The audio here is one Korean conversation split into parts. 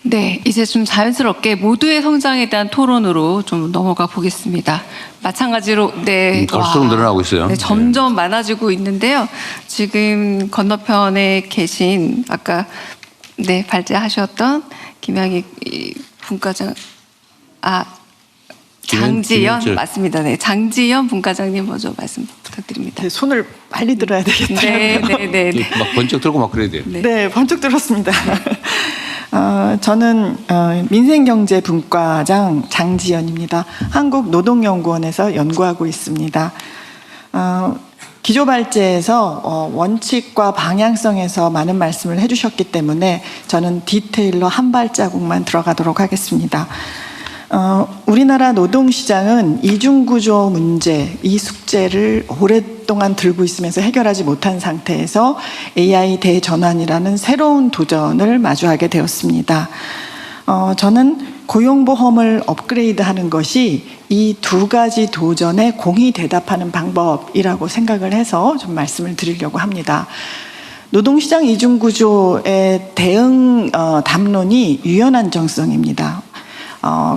네, 이제 좀 자연스럽게 모두의 성장에 대한 토론으로 좀 넘어가 보겠습니다. 마찬가지로 갈수록 늘어나고 있어요. 네, 점점 많아지고 있는데요. 지금 건너편에 계신 아까 발제하셨던 김양희 분과장 장지연 맞습니다. 네, 장지연 분과장님 먼저 말씀 부탁드립니다. 네, 손을 빨리 들어야 되겠네요. 네. 막 번쩍 들고 막 그래야 돼요. 네, 번쩍 들었습니다. 저는 민생경제분과장 장지연입니다. 한국노동연구원에서 연구하고 있습니다. 기조발제에서 원칙과 방향성에서 많은 말씀을 해주셨기 때문에 저는 디테일로 한 발자국만 들어가도록 하겠습니다. 우리나라 노동시장은 이중구조 문제, 이 숙제를 오랫동안 들고 있으면서 해결하지 못한 상태에서 AI 대전환이라는 새로운 도전을 마주하게 되었습니다. 저는 고용보험을 업그레이드하는 것이 이 두 가지 도전에 공히 대답하는 방법이라고 생각을 해서 좀 말씀을 드리려고 합니다. 노동시장 이중구조의 대응 담론이 유연안정성입니다.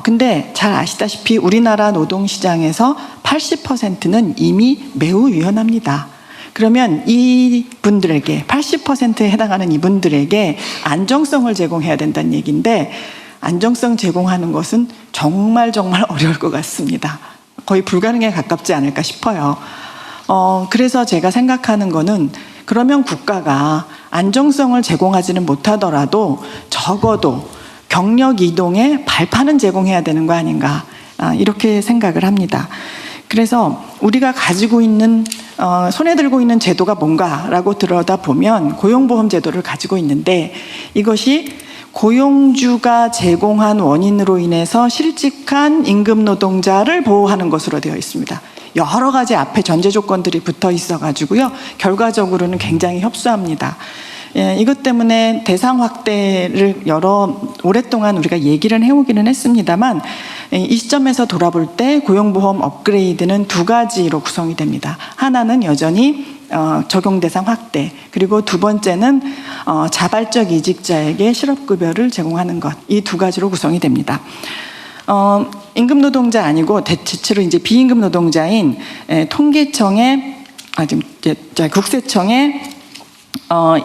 근데 잘 아시다시피 우리나라 노동시장에서 80%는 이미 매우 유연합니다. 그러면 이분들에게 80%에 해당하는 이분들에게 안정성을 제공해야 된다는 얘기인데 안정성 제공하는 것은 정말 어려울 것 같습니다. 거의 불가능에 가깝지 않을까 싶어요. 그래서 제가 생각하는 거는 그러면 국가가 안정성을 제공하지는 못하더라도 적어도 경력 이동의 발판은 제공해야 되는 거 아닌가 이렇게 생각을 합니다. 그래서 우리가 가지고 있는 손에 들고 있는 제도가 뭔가라고 들여다보면 고용보험 제도를 가지고 있는데 이것이 고용주가 제공한 원인으로 인해서 실직한 임금 노동자를 보호하는 것으로 되어 있습니다. 여러 가지 앞에 전제 조건들이 붙어 있어 가지고요. 결과적으로는 굉장히 협소합니다. 이것 때문에 대상 확대를 오랫동안 우리가 얘기를 해오기는 했습니다만 이 시점에서 돌아볼 때 고용보험 업그레이드는 두 가지로 구성이 됩니다. 하나는 여전히 적용 대상 확대, 그리고 두 번째는 자발적 이직자에게 실업급여를 제공하는 것, 이 두 가지로 구성이 됩니다. 임금 노동자 아니고 대체로 이제 비임금 노동자인 통계청의 국세청의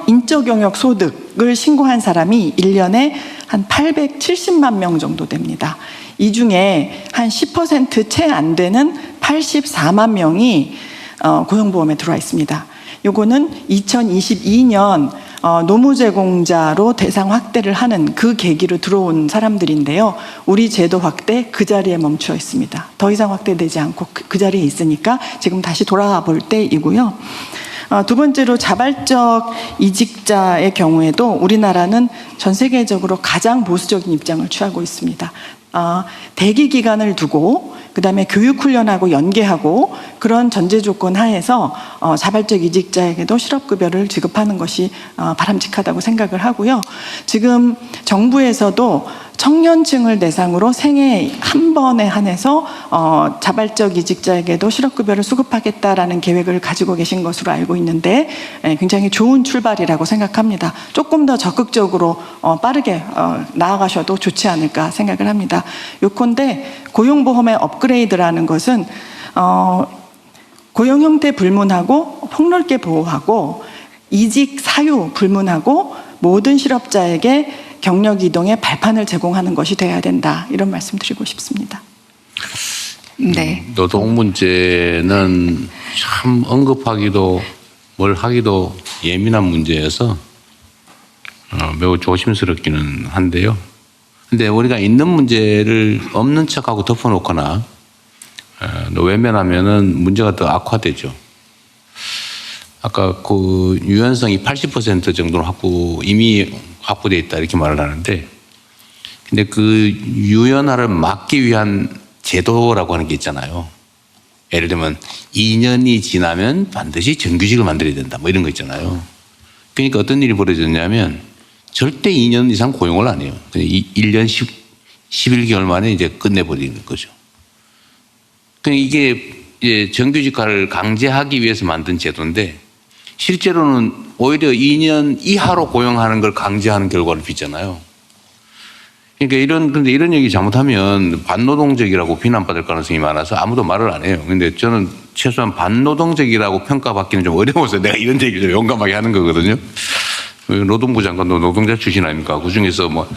인적 영역 소득을 신고한 사람이 1년에 한 870만 명 정도 됩니다. 이 중에 한 10% 채 안 되는 84만 명이 고용보험에 들어와 있습니다. 요거는 2022년 노무제공자로 대상 확대를 하는 그 계기로 들어온 사람들인데요. 우리 제도 확대 그 자리에 멈춰 있습니다. 더 이상 확대되지 않고 그 자리에 있으니까 지금 다시 돌아가 볼 때이고요. 두 번째로 자발적 이직자의 경우에도 우리나라는 전 세계적으로 가장 보수적인 입장을 취하고 있습니다. 대기 기간을 두고 그다음에 교육 훈련하고 연계하고 그런 전제 조건 하에서 자발적 이직자에게도 실업급여를 지급하는 것이 바람직하다고 생각을 하고요. 지금 정부에서도 청년층을 대상으로 생애 한 번에 한해서 자발적 이직자에게도 실업급여를 수급하겠다라는 계획을 가지고 계신 것으로 알고 있는데 굉장히 좋은 출발이라고 생각합니다. 조금 더 적극적으로 빠르게 나아가셔도 좋지 않을까 생각을 합니다. 요컨대 고용보험의 업그레이드라는 것은 고용 형태 불문하고 폭넓게 보호하고 이직 사유 불문하고 모든 실업자에게 경력 이동의 발판을 제공하는 것이 돼야 된다. 이런 말씀 드리고 싶습니다. 네. 노동 문제는 참 언급하기도 뭘 하기도 예민한 문제여서 매우 조심스럽기는 한데요. 근데 우리가 있는 문제를 없는 척하고 덮어놓거나 외면하면은 문제가 더 악화되죠. 아까 그 유연성이 80% 정도로 이미 확보되어 있다 이렇게 말을 하는데, 근데 그 유연화를 막기 위한 제도라고 하는 게 있잖아요. 예를 들면 2년이 지나면 반드시 정규직을 만들어야 된다 뭐 이런 거 있잖아요. 그러니까 어떤 일이 벌어졌냐면 절대 2년 이상 고용을 안 해요. 1년 11개월 만에 이제 끝내버리는 거죠. 그러니까 이게 이제 정규직화를 강제하기 위해서 만든 제도인데 실제로는 오히려 2년 이하로 고용하는 걸 강제하는 결과를 빚잖아요. 그러니까 근데 이런 얘기 잘못하면 반노동적이라고 비난받을 가능성이 많아서 아무도 말을 안 해요. 근데 저는 최소한 반노동적이라고 평가받기는 좀 어려워서 내가 이런 얘기를 용감하게 하는 거거든요. 노동부 장관도 노동자 출신 아닙니까? 그 중에서 뭐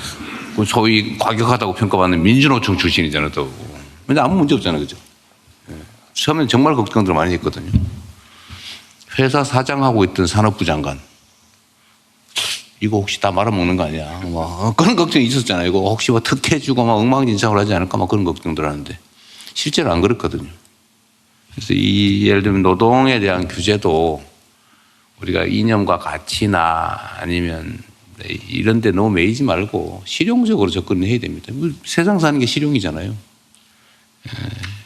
소위 과격하다고 평가받는 민주노총 출신이잖아요, 또. 근데 아무 문제 없잖아요, 그죠? 처음엔 정말 걱정들 많이 했거든요. 회사 사장하고 있던 산업부 장관. 이거 혹시 다 말아먹는 거 아니야? 뭐 그런 걱정이 있었잖아요. 이거 혹시 뭐 특혜주고 막 엉망진창을 하지 않을까 막 그런 걱정들 하는데 실제로 안 그렇거든요. 그래서 예를 들면 노동에 대한 규제도 우리가 이념과 가치나 아니면 이런 데 너무 매이지 말고 실용적으로 접근을 해야 됩니다. 세상 사는 게 실용이잖아요.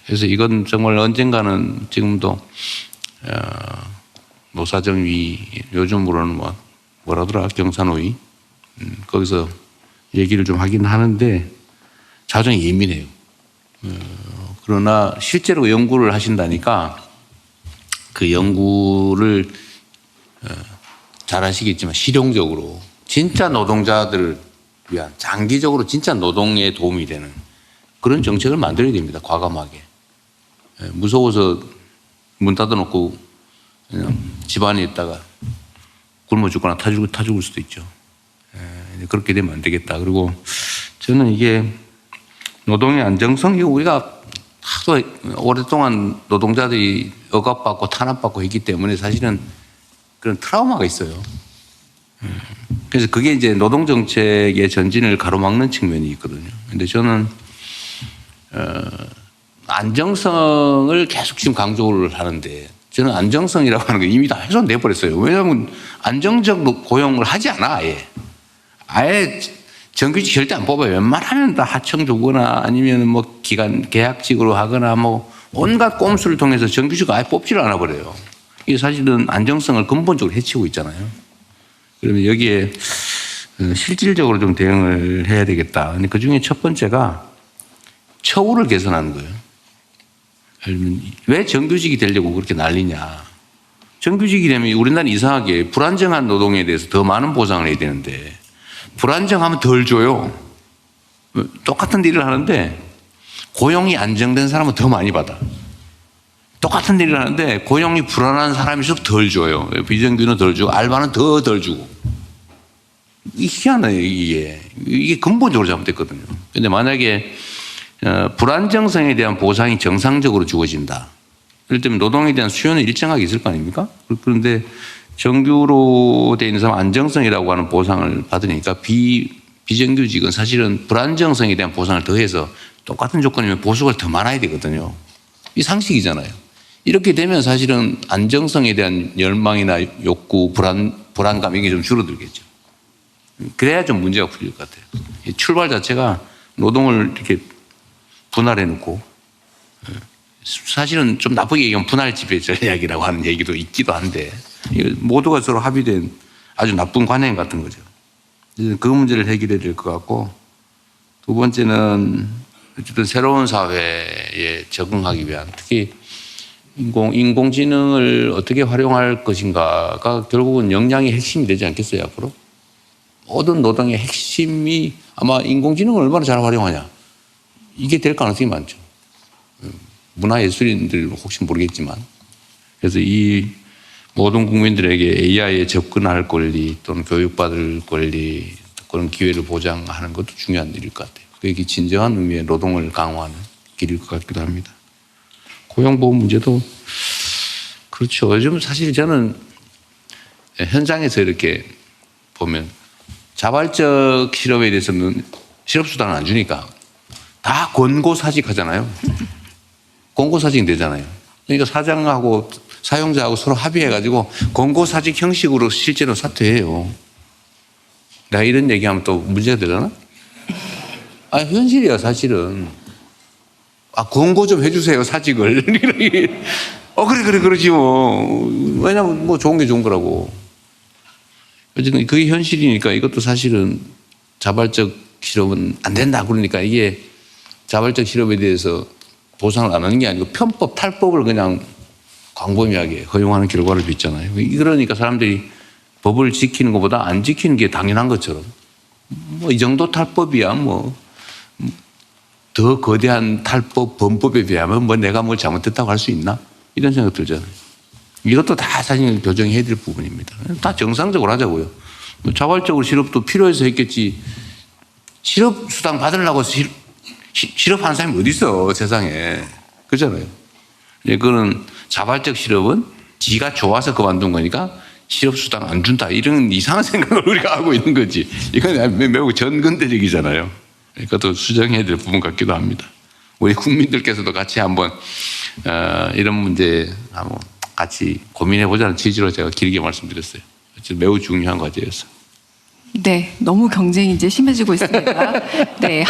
그래서 이건 정말 언젠가는 지금도 노사정위 요즘으로는 뭐라더라 경산호위 거기서 얘기를 좀 하긴 하는데 자정이 예민해요. 그러나 실제로 연구를 하신다니까 그 연구를 잘 아시겠지만 실용적으로 진짜 노동자들을 위한 장기적으로 진짜 노동에 도움이 되는 그런 정책을 만들어야 됩니다. 과감하게. 무서워서 문 닫아놓고 그냥 집 안에 있다가 굶어 죽거나 타 죽을 수도 있죠. 그렇게 되면 안 되겠다. 그리고 저는 이게 노동의 안정성, 이거 우리가 하도 오랫동안 노동자들이 억압받고 탄압받고 했기 때문에 사실은 그런 트라우마가 있어요. 그래서 그게 이제 노동정책의 전진을 가로막는 측면이 있거든요. 근데 저는, 안정성을 계속 지금 강조를 하는데 저는 안정성이라고 하는 게 이미 다 훼손돼 버렸어요. 왜냐하면 안정적 고용을 하지 않아, 아예. 아예 정규직 절대 안 뽑아요. 웬만하면 다 하청 두거나 아니면 뭐 계약직으로 하거나 뭐 온갖 꼼수를 통해서 정규직을 아예 뽑지를 않아 버려요. 이게 사실은 안정성을 근본적으로 해치고 있잖아요. 그러면 여기에 실질적으로 좀 대응을 해야 되겠다. 근데 그 중에 첫 번째가 처우를 개선하는 거예요. 왜 정규직이 되려고 그렇게 난리냐. 정규직이 되면 우리나라는 이상하게 불안정한 노동에 대해서 더 많은 보상을 해야 되는데 불안정하면 덜 줘요. 똑같은 일을 하는데 고용이 안정된 사람은 더 많이 받아. 똑같은 일을 하는데 고용이 불안한 사람일수록 덜 줘요. 비정규는 덜 주고 알바는 더 덜 주고. 이게 희한해요, 이게. 이게 근본적으로 잘못됐거든요. 근데 만약에 불안정성에 대한 보상이 정상적으로 주어진다. 예를 들면 노동에 대한 수요는 일정하게 있을 거 아닙니까? 그런데 정규로 돼 있는 사람 안정성이라고 하는 보상을 받으니까 비정규직은 사실은 불안정성에 대한 보상을 더해서 똑같은 조건이면 보수가 더 많아야 되거든요. 이 상식이잖아요. 이렇게 되면 사실은 안정성에 대한 열망이나 욕구, 불안감 이게 좀 줄어들겠죠. 그래야 좀 문제가 풀릴 것 같아요. 이 출발 자체가 노동을 이렇게 분할해 놓고 사실은 좀 나쁘게 얘기하면 분할 지배 전략이라고 하는 얘기도 있기도 한데 모두가 서로 합의된 아주 나쁜 관행 같은 거죠. 그 문제를 해결해야 될 것 같고 두 번째는 어쨌든 새로운 사회에 적응하기 위한 특히 인공지능을 어떻게 활용할 것인가가 결국은 역량의 핵심이 되지 않겠어요, 앞으로? 모든 노동의 핵심이 아마 인공지능을 얼마나 잘 활용하냐. 이게 될 가능성이 많죠. 문화예술인들 혹시 모르겠지만. 그래서 이 모든 국민들에게 AI에 접근할 권리 또는 교육받을 권리 그런 기회를 보장하는 것도 중요한 일일 것 같아요. 그게 진정한 의미의 노동을 강화하는 길일 것 같기도 합니다. 고용보험 문제도 그렇죠. 요즘 사실 저는 현장에서 이렇게 보면 자발적 실업에 대해서는 실업수당을 안 주니까 다 권고사직 하잖아요. 권고사직이 되잖아요. 그러니까 사장하고 사용자하고 서로 합의해가지고 권고사직 형식으로 실제로 사퇴해요. 내가 이런 얘기하면 또 문제가 되려나? 현실이야, 사실은. 권고 좀 해주세요, 사직을. 그래, 그러지 뭐. 왜냐면 뭐 좋은 게 좋은 거라고. 어쨌든 그게 현실이니까 이것도 사실은 자발적 실업은 안 된다. 그러니까 이게 자발적 실업에 대해서 보상을 안 하는 게 아니고 편법, 탈법을 그냥 광범위하게 허용하는 결과를 빚잖아요. 그러니까 사람들이 법을 지키는 것보다 안 지키는 게 당연한 것처럼 뭐 이 정도 탈법이야 뭐 더 거대한 탈법, 범법에 비하면 뭐 내가 뭘 잘못했다고 할 수 있나? 이런 생각 들잖아요. 이것도 다 사실 교정해야 될 부분입니다. 다 정상적으로 하자고요. 뭐 자발적으로 실업도 필요해서 했겠지. 실업 수당 받으려고 실업하는 사람이 어디 있어 세상에. 그렇잖아요. 그거는 자발적 실업은 지가 좋아서 그만둔 거니까 실업 수당 안 준다 이런 이상한 생각을 우리가 하고 있는 거지. 이건 매우 전근대적이잖아요. 그것도 수정해야 될 부분 같기도 합니다. 우리 국민들께서도 같이 한번 이런 문제 한번 같이 고민해 보자는 취지로 제가 길게 말씀드렸어요. 매우 중요한 과제였어요. 네, 너무 경쟁이 이제 심해지고 있습니다. 네.